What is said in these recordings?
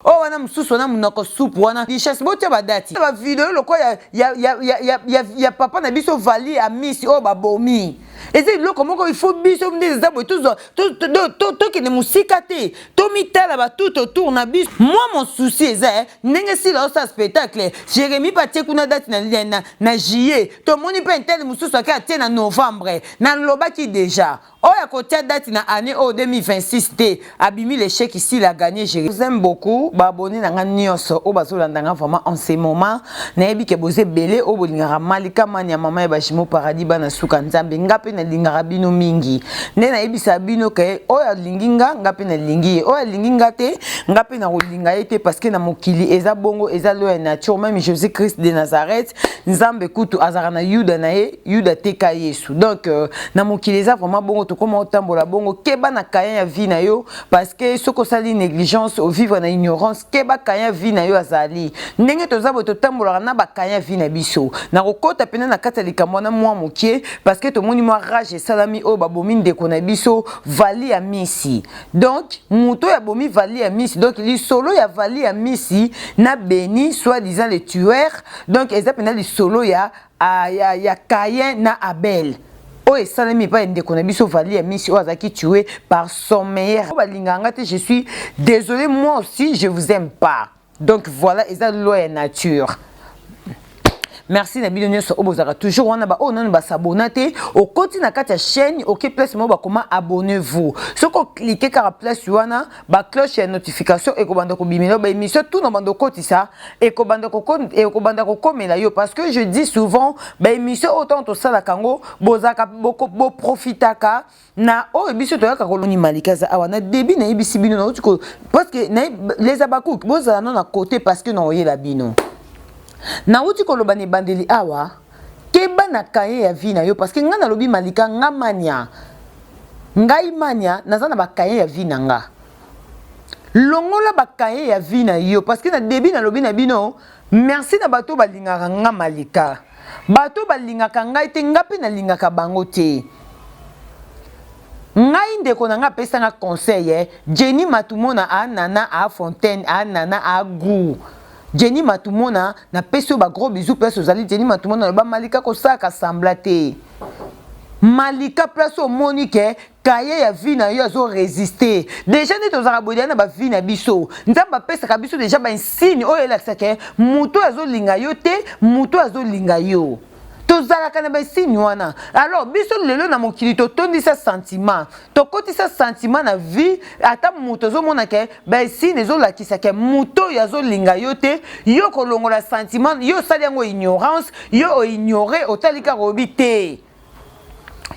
Oh wana mususu wana munoko soupe wana richesse botia badati ba video loko ya papa na biso vali a Miss oh babomi eze loko moko il faut biso ndeza zabo to ki ne musika te to mitala ba tout autour na biso. Moi mon souci eza ndenge si la sa spectacle Jérémy patie kuna date na juillet to moni pa intel mususu ka tie na novembre na loba ki déjà oya kotia date na année 2026 te abimi le chèque ici la gagné. Je vous aime beaucoup ba abonné na nga nyonso o bazolanda nga vraiment en ce moment na yebi ke boze belé o bolingara malika mania mama ya bashimo paradis bana suka nzambe ngape na lingara bino mingi ne na yebi sa bino ke oya linginga ngape na lingi oya linginga te ngape na rolinga ete parce que na mokili eza bongo eza lo ya nature même Jésus Christ de Nazareth nzambe kutu azara na yuda na ye yuda teka Yesu donc na mokili eza vraiment bongo to comment otambola bongo keba na kaya ya vie na yo parce que soko sali négligence au vivre na ignorance keba kaya vie na yo azali ndenge tozabo to tambola na ba kaya vie na biso na kokota pena na kata likambo na mwa mokie parce que to moni mwa rage salami o babomi ndeko na biso vali ya misi donc muto ya bomi vali ya misi donc li solo ya vali ya misi na Béni soit disant les tueurs donc eza pena li solo ya Caïn na Abel. Oh et salami pas ndeko na biso vali ya misi o azaki tué par son meilleur. Balinganga te je suis désolé moi aussi je vous aime pas. Donc voilà eza loi et nature. Merci na bino nyonso obozaka toujours wana ba non ba s'abonner au côté na kati ya chaîne OK place mo ba comment abonnez-vous soko cliquer car place wana ba cloche ya notification et ko banda ko bimela ba émission tout na banda ko tisa et ko banda ko komela yo parce que je dis souvent ba émission autant to sala kango bozaka boko bo profitaka na o biso to yaka koloni malikaza awana début na ibisi bino na ko parce que les abakou bozala non à côté parce que non oyela bino na uti koloba ne bandeli awa keba na kaye ya vie na yo parce que nga na lobi malika nga mania ngai mania nazana ba kaye ya vie na nga longola ba kaye ya vie na yo parce que na début na lobi na bino merci na bato balingaka nga malika bato balingaka ngai te ngapi na lingaka bango te ngai ndeko na nga pesa nga conseil Jenny Matumona a nana a Fontaine a nana a Gou Jenny Matumona na peso ba gros bisous place aux alliés Jenny Matumona ba malika ko saka semblaté malika place au monique kaye ya vie na yo azo résister déjà ne tozaka bodia na ba vie na biso nzamba pesa ka biso déjà ba insigne o elaksake muto azo linga yo te muto azo linga yo tozala kana ba insigne wana alors biso lelo na mokili to tondisa sentiment to kotisa sentiment na vie ata muto zo mona ke ba insigne zo lakisa ke muto yazo linga yo te yo ko longola sentiment yo sali yango ignorance yo ignorer otalika robi te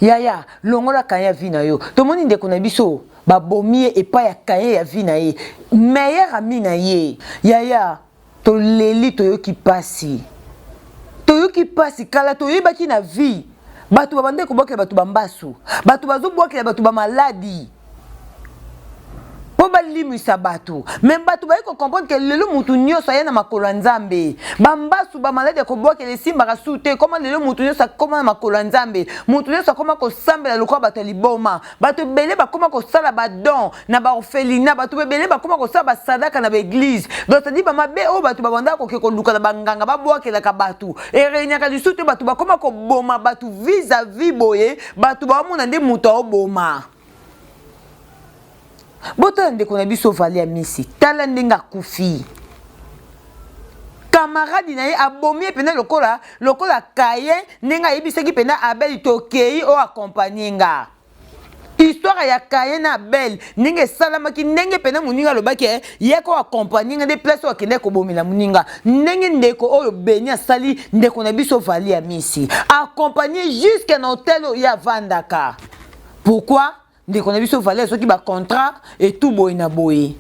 yaya longola kaya vie na yo to moni ndeko na biso ba bomie e pa ya kaya ya vie na ye meilleur ami na ye yaya to leli to yo ki pasi toyoki pasi kala toyebaki na vie bato babande ko bokela bato bambasu bato bazo bokela bato ba maladi po balimisa bato même bato ba ko comprendre que lelo mutu nyoso ya na makolo nzambe bambasu ba maladi ko bokela simba ka sute comment lelo mutu nyoso comment makolo nzambe mutu nyoso comment ko sambela lokwa bato liboma bato belé ba comment ko sala ba don na ba orphelinat bato belé ba comment ko sala ba sadaka na ba église donc ça dit ba mabe o bato ba banda ko ke luka na banganga ba bokela ka bato et renyaka du sute bato ba comment ko boma bato vis-à-vis boye bato ba mona nde mutu o boma boto ndeko na biso vali ya misi tala ndenga kufi camarade na ye abomi pena lokola kaye ndenga yebisaki pena Abel tokei o accompagner nga histoire ya kaye na Abel ndenge salamaki ndenge pena muninga lobaki ye ko accompagner nga de place o kende ko bomila muninga ndenge ndeko oyo Beni asali ndeko na biso vali ya misi accompagner jusqu'à hôtel ya vandaka pourquoi ndeko na biso valait soki ba contrat et tout boy na boy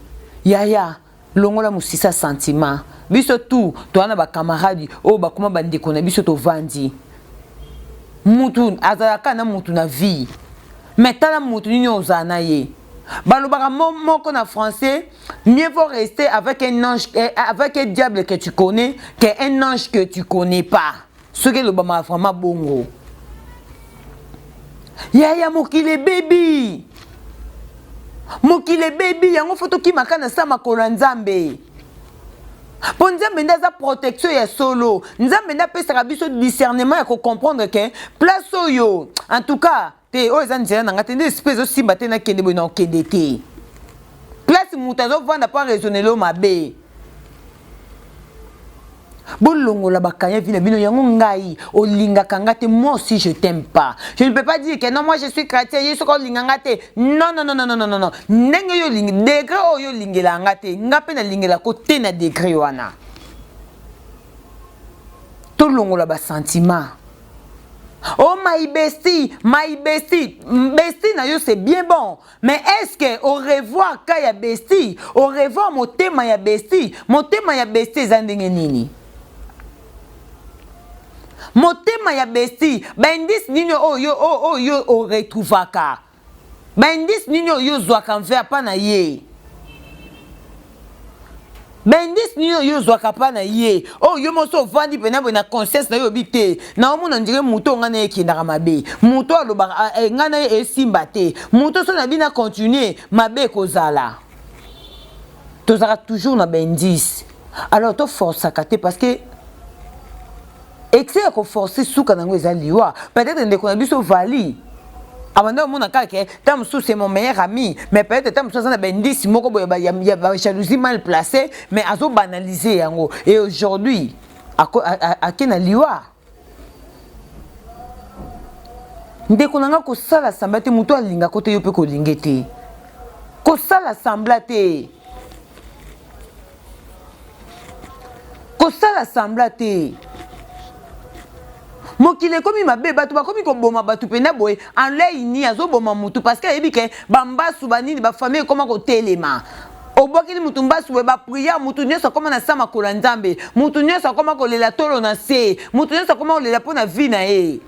yaya longola musisa sentiment biso tout to ana ba camarade o ba kuma ba ndeko na biso to vandi mutu azalaka na mutu na vie mais tala mutu nyo ozana ye balobaka moko na français mieux vaut rester avec un ange avec un diable que tu connais qu'un ange que tu connais pas ce que le bama vraiment bongo yaya mokile baby yango foto ki makana sa makolo nzambe Pour nzambe ndaza protection ya solo. Nzambe nda pesa biso discernement ya ko comprendre que place oyo. En tout cas, te o ezan nzela nanga te espèce simba te na kende bo na kende te. Place mutazo vanda pas raisonner lo mabe. Bolongo la bakanya vina bino yango ngai olinga kangate moi aussi je t'aime pas. Je ne peux pas dire que non moi je suis chrétien yeso ko linganga te. Non non non non non non non. Ndenge yo lingi degré o yo lingela ngate ngape na lingela ko te na degré wana. To longo la ba sentiment. Oh my bestie, bestie na yo c'est bien bon, mais est-ce que au revoir kaya bestie, au revoir mon thème ya bestie zandenge nini? Motema ya bestie, bendis nini yo o retrouvaka. Bendis nini yo zwaka mver pa na ye. Bendis nini yo zwaka pa na ye. Oh yo moso vandi pena na conscience na yo bité. Na omo na ndire muto ngana ekindaka mabe. Muto aloba ngana esimba te. Muto so na bina continuer mabe kozala. Tozaka toujours na bendis. Alors to force akate parce que excès à forcer souka nango ezaliwa peut-être ndeko na biso vali abanda mona kake tam sou c'est mon meilleur ami mais peut-être tam sou ça na bendisi moko boya ya jalousie mal placée mais azo banaliser yango et aujourd'hui à kena liwa ndeko nanga ko sala samba te muto alinga kote yo pe ko lingete ko sala samba te ko sala samba te. Mokile komi mabe batu ba komi ko boma batu pena boy en lay ni azo boma mutu parce que yebi ke bamba subanini ba famille koma ko telema obokili mutu mbasu ba prière mutu nyoso koma na sama kola nzambe mutu nyoso koma ko lela tolo na se mutu nyoso koma ko lela pona vie na e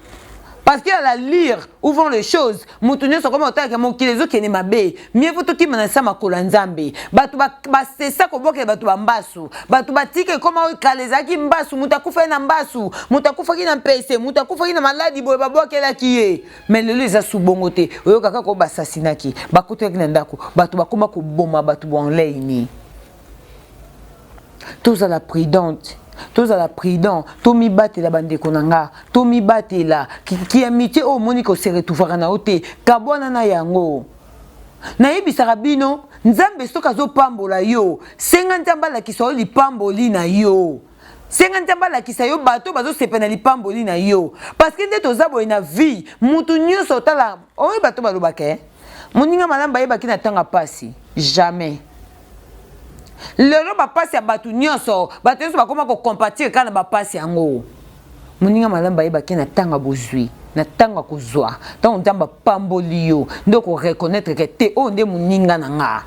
parce que à la lire ouvrons les choses mutu nyoso koma otaka mokile zo kene mabe mieux faut to ki na sama kola nzambe batu ba c'est ça ko bokele batu bambasu batu batike koma o kalezaki mbasu mutu akufa na mbasu mutu akufa ki na mpese mutu akufa ki na maladi boye babokela kiye mais lelo eza subongote oyo kaka ko basasinaki bakutaki na ndako batu bakoma ko boma batu bonleini tous à la prudente. Tous à la prudent, Tomi batte la bande konanga, Tomi batte la, qui amitié au monique se retrouvera na ote, kabwana na yango. Naibi sarabino, nzambe soka zo pambola yo, 50 mbala ki so li pamboli na yo. 50 mbala ki sa yo bato bazo sepena li pamboli na yo. Parce que ndeto zabo ina vie, mutu nyoso tala, oyi bato balobake. Moninga malamba yebaki na tanga pasi, jamais. Lelo ba pasi ya batu nyoso batu nyoso bakoma ko compatir kana ba pasi yango muninga malamba yebaki na tanga bozwi na tanga kozwa tant ndamba pamboli yo ndoko reconnaître que te onde muninga nanga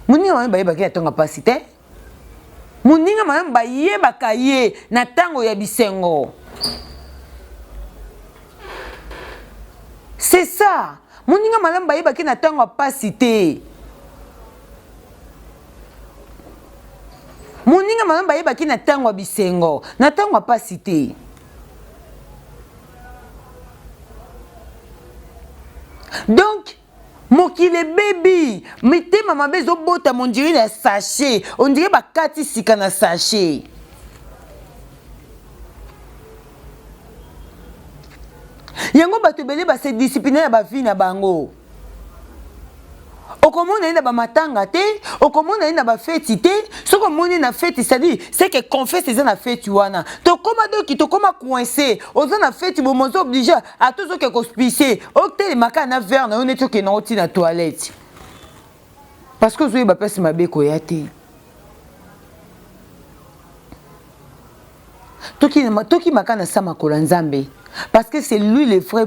muninga malamba yebaki na tanga pasi te muninga malamba yebaka ye na tango ya bisengo c'est ça muninga malamba yebaki na tanga pasi te. Moninga malamba yebaki na tango bisengo na tango pas cité. Donc mokile baby mete mama bezo bota mon dirait na sachet on dirait ba kati sika na sachet. Yango bato belé ba se discipliner ba vie na bango. Okomona ina ba matanga te, okomona ina ba fête te, soko moni na fête c'est que confesse eza na fête wana. To koma doki to koma coincé, oza na fête bo mozo obligé à tout ce que hospicier, okte maka na verre na oneto ke na oti na toilette. Parce que zoye ba pesi mabe ko yate. Toki maka na sama kola nzambe. Parce que c'est lui le vrai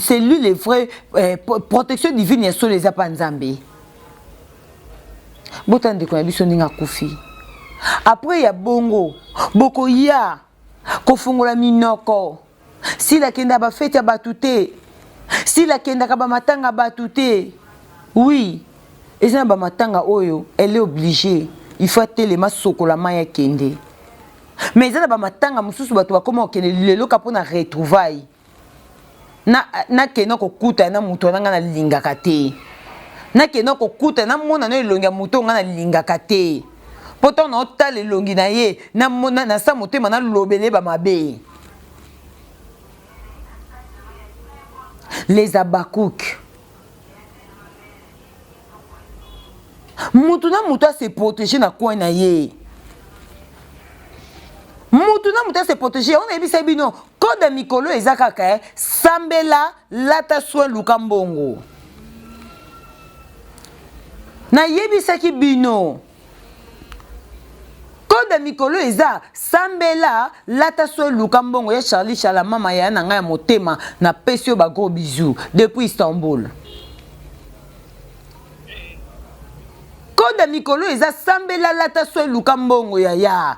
c'est lui le vrai protection divine sur les apanzambe. Botande ko biso ninga kufi. Après ya bongo, boko ya ko fungola minoko. Si la kenda ba fete ya batute. Si la kenda ka ba matanga batute. Oui, eza ba matanga oyo, elle est obligée. Il faut telema sokola maya kende. Mais ils ont ba matanga mususu bato bakoma okene lelo kapona retrouvaille na keno ko kuta na muto nga na lingaka te na keno ko kuta na mona no elonga muto nga na lingaka te Pourtant na otala elongi na ye na mona na sa motema na lobele ba mabe. Les Abakouk. Mutu na mutu se protéger na coin na ye. Mutu na mutu se protéger. On a dit ça bino. Code mikolo ezakaka sambela lata soin lukambongo. Na yebisaki bino. Code mikolo eza sambela lata soin lukambongo ya Charlie Chala mama ya na nga motema na pesio ba gros bisous depuis Istanbul. Code mikolo eza sambela lata soin lukambongo ya.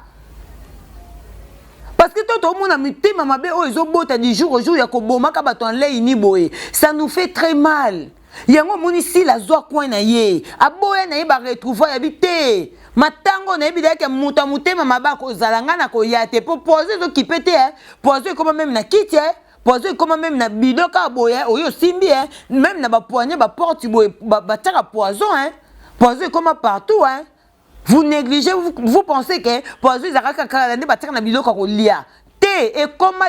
Parce que tout le monde a muté ma bé oh ils ont beau du jour au jour ya ko boma ka bato en lei ni boye ça nous fait très mal. Yango moni si la zwa coin na ye aboya na ye ba retrouver habité matango na ebida ke muta mutema mabako zalanga na ko yate po poser zo kipete poser comme même na kiti poser comme même na bidoka boye oyo simbi même na ba poignet ba porte boye ba tara poison poser comme partout Vous négligez, vous pensez que poison zaraka kalande ba tara na bidoka ko lia. Et comment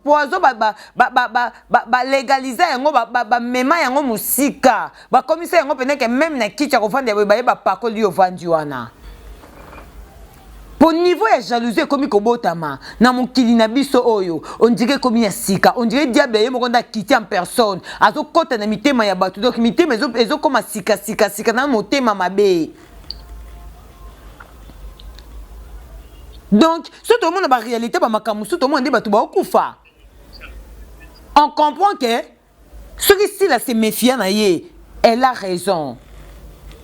poison ba légaliser yango ba mema yango musika ba commissaire yango pene que même na kicha ko fanda ba pakoli yo vandi wana pour niveau ya jalousie komi ko botama na mokili na biso oyo on dirait komi ya sika on dirait diable ye mokonda kiti en personne azo kota na mitema ya batu donc mitema ezo koma sika na motema mabe. Donc, si tout le monde a la réalité, tout le monde a on comprend que ce qui là c'est méfiant, elle a raison.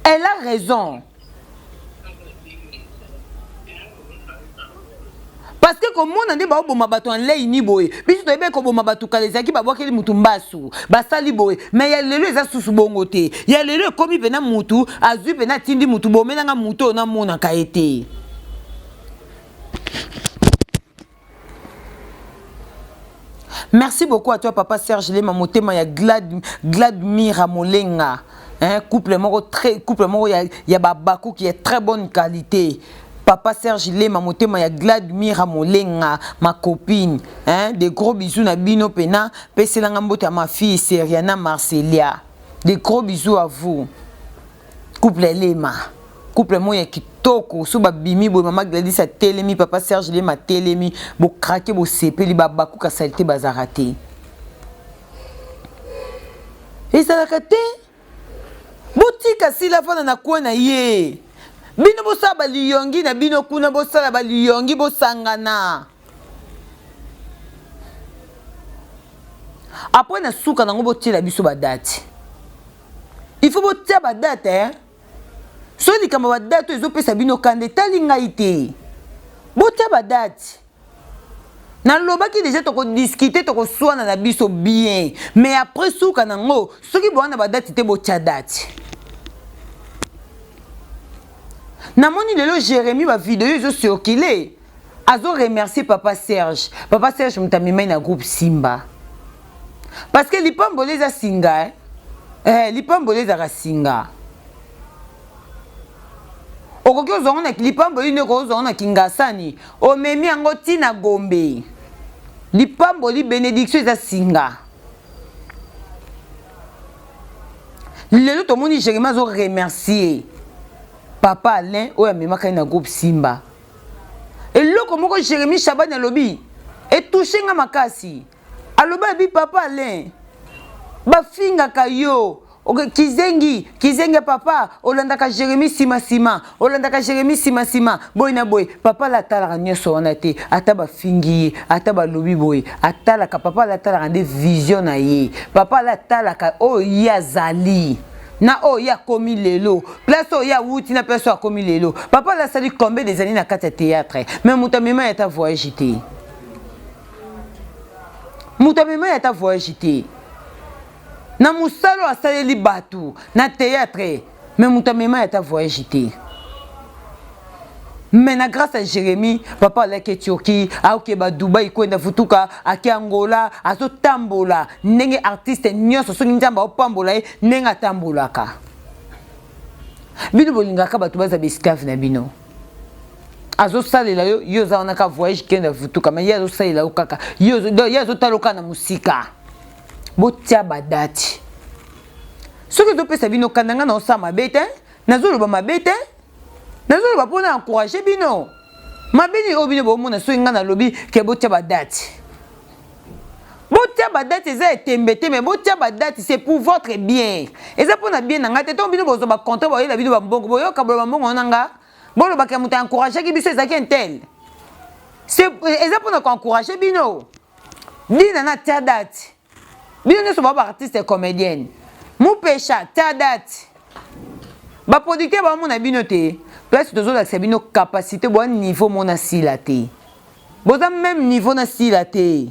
Elle a raison. Parce que comme on a dit bon mabato en lei ni boy, biso to ebe ko bon mabato kalezaki ba bwakeli mutu mbasu, ba sali boy, mais ya lelo eza susu bongote. Ya lelo komi pena mutu, azu pena tindi mutu bomena nga mutu na mona kaete. Merci beaucoup à toi, Papa Serge Lema Motema, ya Gladmira Molenga. Couple moro ya Babakou qui est très bonne qualité. Papa Serge Lema Motema, ya Gladmira Molenga, ma copine. Des gros bisous na Bino Pena. Peselanga mbote à ma fille, Seriana Marcelia. Des gros bisous à vous. Couple Lema. Couple moya kitoko so ba bimi bo mama Gladys a telemi papa Serge Lema telemi bo craquer bo sepeli ba baku ka saleté bazarate. Et ça la kate botika sila fana na kwa na ye. Bino bo saba liyongi na bino kuna bo sala ba liyongi bo sangana. Après na suka na ngo tila biso ba date. Il faut bo tia ba date So li kama ba date ezo pesa bino kande talinga ite. Botia ba date. Na lobaki déjà toko discuter toko soana na biso bien. Mais après souka nango, soki boana ba date te botia date. Na moni lelo Jérémy ba vidéo ezo circuler. Azo remercier Papa Serge. Papa Serge mutamima na groupe Simba. Parce que lipambole za singa lipambole za singa. Okoki ozonga na lipambo ine ko ozonga na Kingasani omemi yango tina Gombe lipambo li bénédiction eza singa lelo to moni Jérémy azo remercier Papa Alain oyo amemaka na groupe Simba eloko moko Jérémy Chabani alobi etouché nga makasi aloba bi Papa Alain bafinga kayo Kizengi papa olandaka Jérémy sima olandaka Jérémy sima boy na boy papa la tala nyoso wana te ata ba fingi ata ba lobi boy atala ka papa la tala de vision na ye papa la tala ka o ya zali na o ya komi lelo place o ya wuti na place o komi lelo papa la sali combien des années na kata théâtre mais mutamema ya ta voyage te mutamema ya ta voyage te na musalo asaleli batu na théâtre mais mutamema ya ta voyage te mais na grâce à Jérémy papa alaki Turquie aoke ba Dubai kwenda futuka aki Angola azo tambola ndenge artiste nyonso soki nzamba opambola ndenge atambolaka bino bolingaka batu baza esclave na bino azo salela yo za wana ka voyage kenda futuka mais ya azo salela kaka yo azo taloka na musika botia badati soki to pesa bino kandanga na osama bete nazoloba mabete nazoloba pona encourager bino mabini obino bomona so nga na lobi ke botia badati botia badati eza etembete mais botia badati c'est pour votre bien eza pona bien nanga te to bino bozo ba compter ba yela bino ba mbongo boyoka ba mbongo nanga bolo ba ke muta encourager ki biso ezaki intel c'est eza pona ko encourager bino dina na tia date bino ne so ba artiste et comédienne mu pecha tia date ba producteur ba mona bino te place tozo la bino capacité bon niveau mona sila te boza même niveau na sila te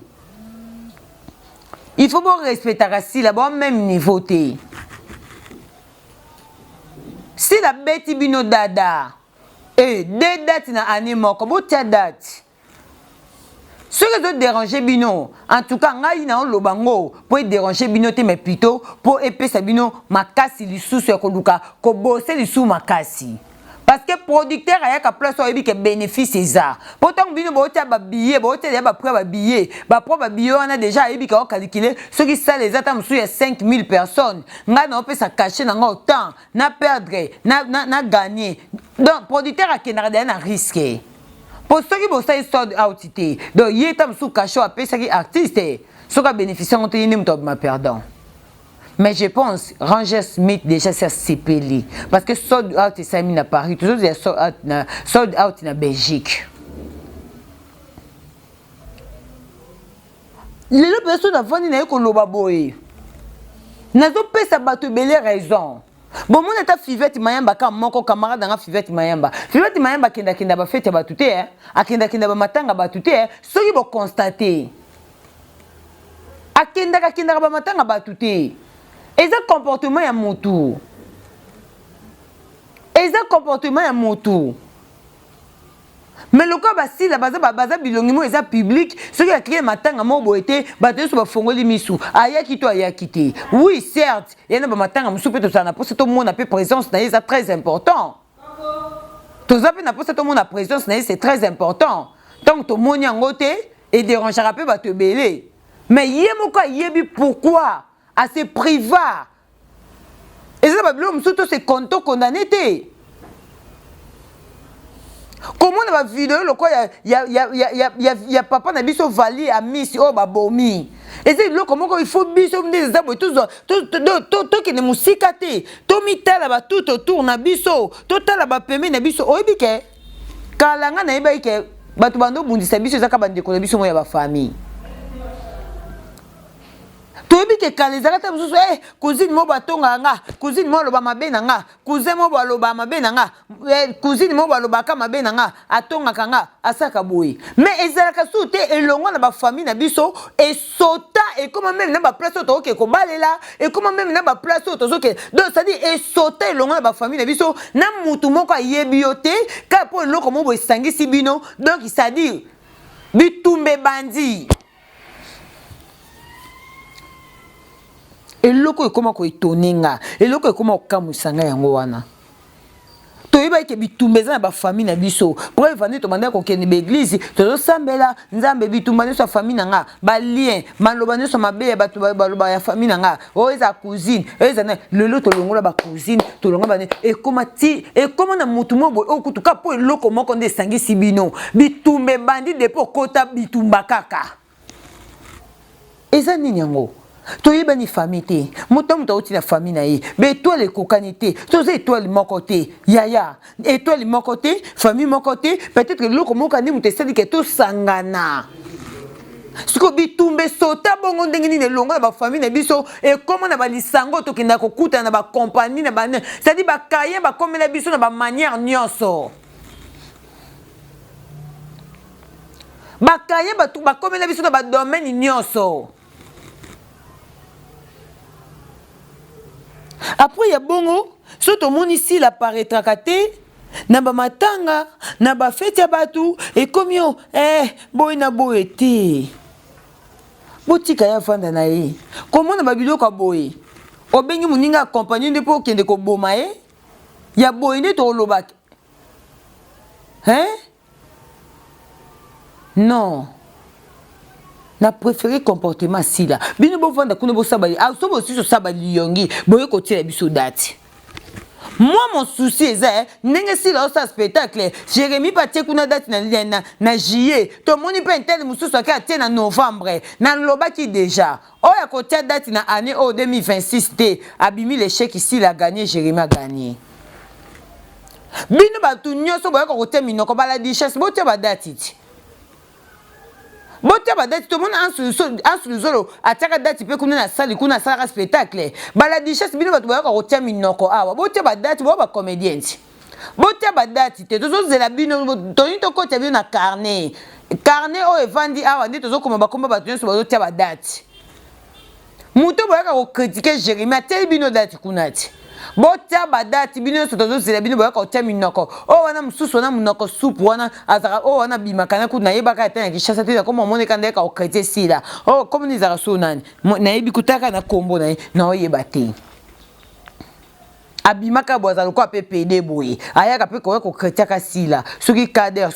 il faut bon respecter la sila bon même niveau te si la beti bino dada deux dates na année moko botia date ce que doit déranger bino en tout cas ngai na lobango pour déranger bino te mais plutôt pour epesa bino makasi lisusu ya koluka ko bosser lisusu makasi parce que producteur ayaka place oyebi ke bénéfice eza pourtant bino botia ba billet botia ba prix ba billet ba billet on a déjà ayebi ka calculer ce qui ça les attend sur 5000 personnes nga na opesa cacher na autant na perdre na gagner donc producteur akendaka na risque pour ceux qui bossent sold out te donc yetam sous cacher apesa ki artiste ce qui bénéficier on te ni mto ma perdant. Mais je pense, Ranger Smith déjà c'est CPL. Parce que sold out est ça mis à Paris, toujours il y a sold out en Belgique. Les personnes avant ils n'avaient que l'oba boy. N'azo pas sa bateau belle raison. Bon mon état Fivette Mayamba comme mon camarade dans Fivette Mayamba. Fivette Mayamba kenda ba fête ba tuté hein. Akenda ba matanga ba tuté hein. Ce qui vont constater. Akenda ba matanga ba tuté. Et ça comportement ya motu. Et ça comportement ya motu. Mais le cas basi la baza bilongi mo eza public, ce qui a créé matanga mo boité, bateau so ba fongoli misu. Aya kito aya kité. Oui, certes, il y a ba matanga musu peut ça na pour tout le monde a peu présence na c'est très important. Tout ça peut na pour tout le monde a présence na c'est très important. Donc to moni ngoté et dérangera peu ba te belé. Mais yemoko yebi pourquoi à ses privats. Et ça va bien, surtout ces comptes condamnés. Comment on va vidéo le quoi il y a papa na biso vali à miss oh babomi. Et c'est là comment il faut biso des arbres tout qui ne musika te. To mitala ba tout autour na biso. Total ba peme na biso oyebike. Kalanga na yebike batu bando bundisa biso zaka bande ko biso mo ya ba famille. Toyebi ke kalezaka ta mususu cousine mo batonga nga cousine mo loba mabe na nga cousin mo loba mabe na nga cousine mo loba ka mabe na nga atonga kanga asaka boye mais ezalaka soute elongo na ba famille na biso et sota et comme même na ba place to ke ko balela et comme même na ba place to zoke donc ça dit et sota elongo na ba famille na biso na mutu moko ayebi yote ka po loko mo bo sangisi bino donc ça dit bitumbe bandi. Et loko comment ko itoninga et loko comment kamusanga yango wana to yeba ke bitumbeza na ba famille na biso pour evandi to manda ko kene l'église to sambela nzambe bitumbana so famille nanga ba lien maloba ne so mabe ya batu baloba ya famille nanga o eza cousine eza na lelo to longola ba cousine to longola ba et comment na mutu mo boy o kutuka po loko moko nde sangi sibino bitumbe bandi de po kota bitumba kaka eza nini yango. Toyeba ni famille te moto uti na famille na ye be étoile kokanité to ze étoile moko te yaya étoile moko te famille moko te peut-être loko moko ni muto seli ke to sangana siko bitumbe sota bongo ndenge ni longo na ba famille na biso et comment na ba lisango to kinda ko kuta na ba compagnie na ba ça dit ba kaye ba komela biso na ba manière nyonso ba kaye ba tu ba komela biso na ba domaine nyonso. Après il y a bongo soto moni ici la paraîtra katé na ba matanga na ba fête ya batu et comme yo boy na boy té botika ya fanda na ye comment na ba biloko boy obengi muninga accompagner de po kende ko boma ya boy ne to lobak Non. Na préféré comportement si là. Bino bo vanda kuno bo sabali. Ah so bo si so sabali yongi. Boye ko tire biso date. Moi mon souci est ça. Nenge si là ça spectacle. Jérémy patie kuna date na juillet. To moni pa intel mususu ka tie na novembre. Na loba ki déjà. Oya ko tia date na année 2026 t. Abimi l'échec ici il a gagné, Jérémy a gagné. Bino ba tu nyoso boye ko tia minoko bala di chasse bo tia ba date iti. Bote ba date tout le monde en sous ataka date pe kuna na sali kuna sala spectacle bala di chasse bino bato ba ko tia minoko awa bote ba date bo ba comédien bote ba date te tozo zela bino toni to ko tia bino na carnet o evandi awa ndi tozo koma ba komba bato nso ba tia ba date muto ba ko critiquer Jérémy tel bino date kunati botia badati bino so tozo zela bino ba ko tia minoko o wana mususu wana munoko soup wana azaka o wana bimakana ku na yebaka tena kishasa te ko momone kanda ka o krete sila o comme ni zaka so nani na yebi kutaka na kombo na oyeba te abimaka boza ko PPD boye ayaka pe ko krete ka sila soki kader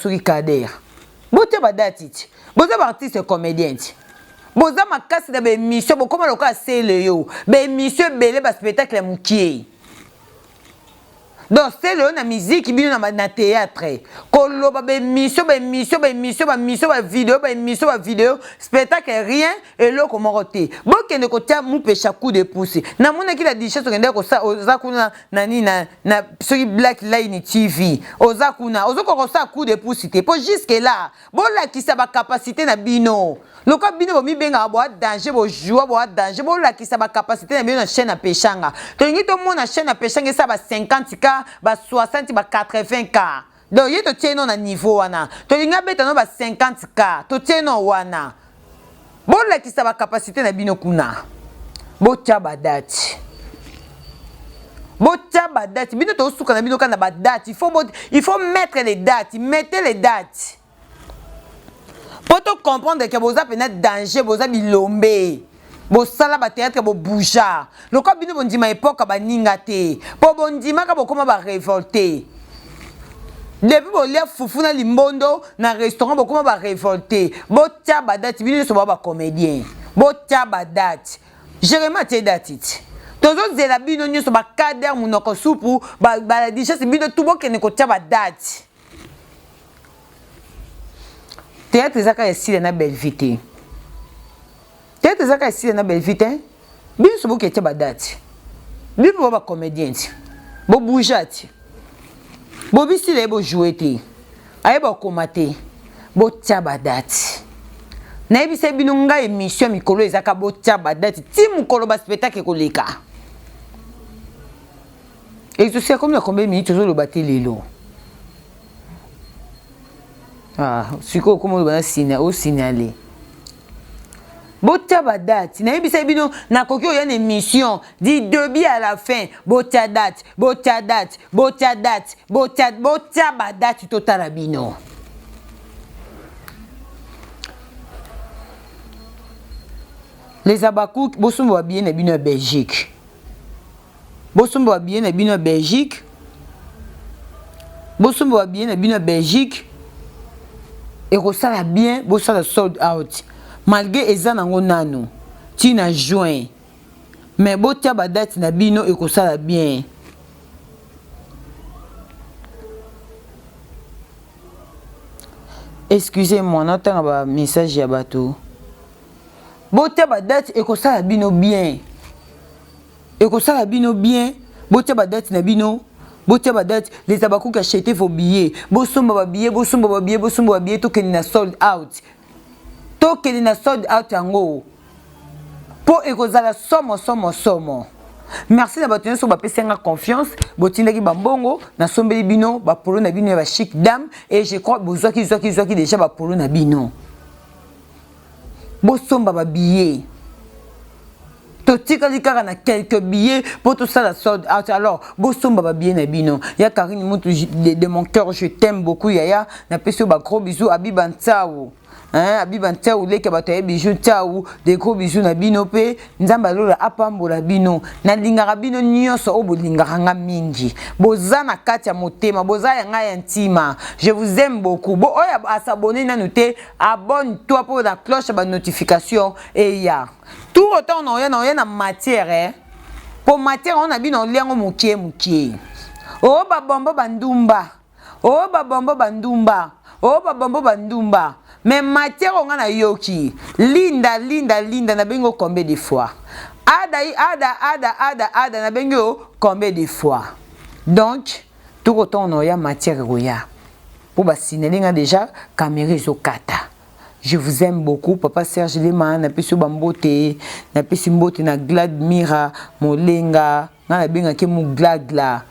botia badati boza ba artiste comédien boza makasi da be mission bo koma loka sele yo be mission belé ba spectacle mukie. Donc c'est le na musique bino na théâtre koloba be mission vidéo spectacle rien et lo comment roté bokende ko tia mu pesha coup de pouce na mona ki la dicha so kende ko sa ozakuna nani na sur Black Line TV ozakuna ozoko sa coup de pouce te pour jusque là bola ki sa ba capacité na bino loko bino bo mi benga bo danger bo joie bo danger bola ki sa ba capacité na bino na chaîne na peshanga to ngi to mona chaîne na peshanga sa ba 50k ba 60 ba 80k donc yeto tieno na niveau wana to linga beta no ba 50k to tieno wana bola ki sa ba capacité na bino kuna botia ba date bino to suka na bino kana ba date il faut mettre les dates mettez les dates pour te comprendre que vous avez un danger vous avez bilombe bosala ba théâtre bo bouja loko bino bondima époque ba ningate po bondima ka bokoma ba révolter depuis bo lia fufu na limbondo na restaurant bokoma ba révolter botia ba date bino so ba comédien botia ba date Jérémy te date tozo zela bino nyoso ba kader munoko supu ba déjà c'est bino tout bo kene ko tia ba date théâtre zaka yesile na belle vite théâtre zaka yesile na belle vite bino so bo ke tia ba date bino ba comédien bo boujati bo bisile bo jouer te aye ba komate bo tia ba date na ebise bino nga émission mikolo ezaka bo tia ba date ti mukolo ba spectacle ko leka et je sais combien de minutes zo lo baté lelo ah siko comme ba signaler botia ba date na ebisa bino na koki oya na émission du début à la fin botia date botia ba date total bino les abakou bosumbo ba bien na bino Belgique bosumbo ba bien na bino Belgique bosumbo ba bien na bino Belgique et resala bien bosala sold out malgré ezana ngo nanu ti na juin mais botia ba date na bino et kosala bien excusez-moi n'entend ba message ya bato botia ba date et kosala bino bien botia ba date na bino botia ba date les abakou qui acheter vos billets bosomba ba billets to keni na sold out yango po ekozala somo merci na bato nyonso bapesenga confiance botindaki bambongo na sombeli bino bapolo na bino ya ba chic dame et je crois bozwaki déjà bapolo na bino bosomba ba billets totikali kaka na quelques billets pour tout ça la sold out alors bosomba ba billets na bino ya Karine Moutou de mon cœur je t'aime beaucoup yaya na peso ba gros bisous Abiba Ntao hein abiba ntia uleke bato ya bijou ntia u de gros bijou na bino pe nzamba lola apambola bino na lingaka bino nyonso obolingaka nga mingi boza na kati ya motema boza ya nga ya ntima je vous aime beaucoup bo oya asabone nanu te abonne-toi pour la cloche ba notification et ya tout autant on a na matière pour matière on a bino liango mukie oh ba bombo bandumba oh ba bombo bandumba oh ba bombo bandumba mais matière on a yoki linda na bengo combien de fois ada na bengo combien de fois donc tout autant on a matière roya pour ba signaler déjà caméra kata. Je vous aime beaucoup, papa Serge Lema, na pesu bambote, na pesu mbote na glad mira, molenga, na benga ke mu glad la.